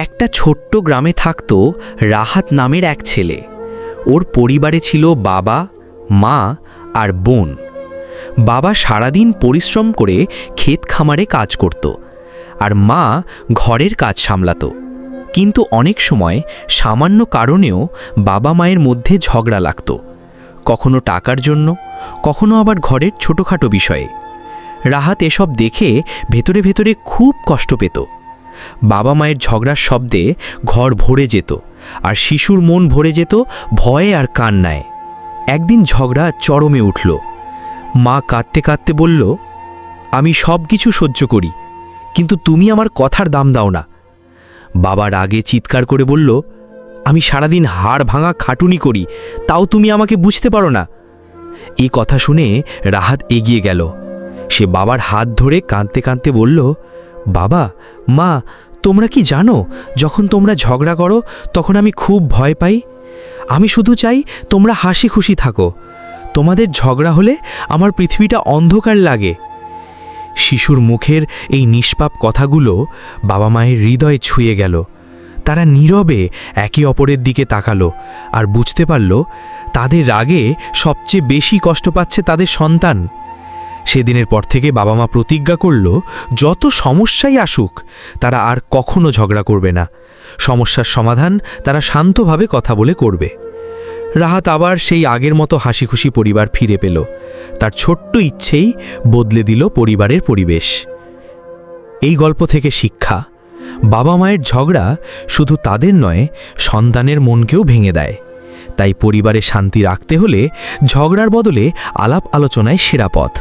একটা ছোট্ট গ্রামে থাকত রাহাত নামের এক ছেলে। ওর পরিবারে ছিল বাবা, মা আর বোন। বাবা সারাদিন পরিশ্রম করে ক্ষেত খামারে কাজ করত, আর মা ঘরের কাজ সামলাত। কিন্তু অনেক সময় সামান্য কারণেও বাবা মায়ের মধ্যে ঝগড়া লাগত, কখনো টাকার জন্য, কখনো আবার ঘরের ছোটোখাটো বিষয়ে। রাহাত এসব দেখে ভেতরে ভেতরে খুব কষ্ট পেত। বাবা মায়ের ঝগড়ার শব্দে ঘর ভরে যেত, আর শিশুর মন ভরে যেত ভয়ে আর কান্নায়। একদিন ঝগড়া চরমে উঠল। মা কাঁদতে কাঁদতে বলল, আমি সব কিছু সহ্য করি, কিন্তু তুমি আমার কথার দাম দাও না। বাবা রাগে চিৎকার করে বলল, আমি সারাদিন হাড় ভাঙা খাটুনি করি, তাও তুমি আমাকে বুঝতে পারো না। এই কথা শুনে রাহাত এগিয়ে গেল। সে বাবার হাত ধরে কাঁদতে কাঁদতে বলল, বাবা, মা, তোমরা কি জানো, যখন তোমরা ঝগড়া করো তখন আমি খুব ভয় পাই। আমি শুধু চাই তোমরা হাসি খুশি থাকো। তোমাদের ঝগড়া হলে আমার পৃথিবীটা অন্ধকার লাগে। শিশুর মুখের এই নিষ্পাপ কথাগুলো বাবা মায়ের হৃদয়ে ছুঁয়ে গেল। তারা নীরবে একে অপরের দিকে তাকালো আর বুঝতে পারল তাদের রাগে সবচেয়ে বেশি কষ্ট পাচ্ছে তাদের সন্তান। সেদিনের পর থেকে বাবা মা প্রতিজ্ঞা করল, যত সমস্যাই আসুক তারা আর কখনো ঝগড়া করবে না। সমস্যার সমাধান তারা শান্তভাবে কথা বলে করবে। রাহাত আবার সেই আগের মতো হাসি খুশি পরিবার ফিরে পেল। তার ছোট্ট ইচ্ছেই বদলে দিল পরিবারের পরিবেশ। এই গল্প থেকে শিক্ষা, বাবা মায়ের ঝগড়া শুধু তাদের নয়, সন্তানের মনকেও ভেঙে দেয়। তাই পরিবারে শান্তি রাখতে হলে ঝগড়ার বদলে আলাপ আলোচনায় সেরা পথ।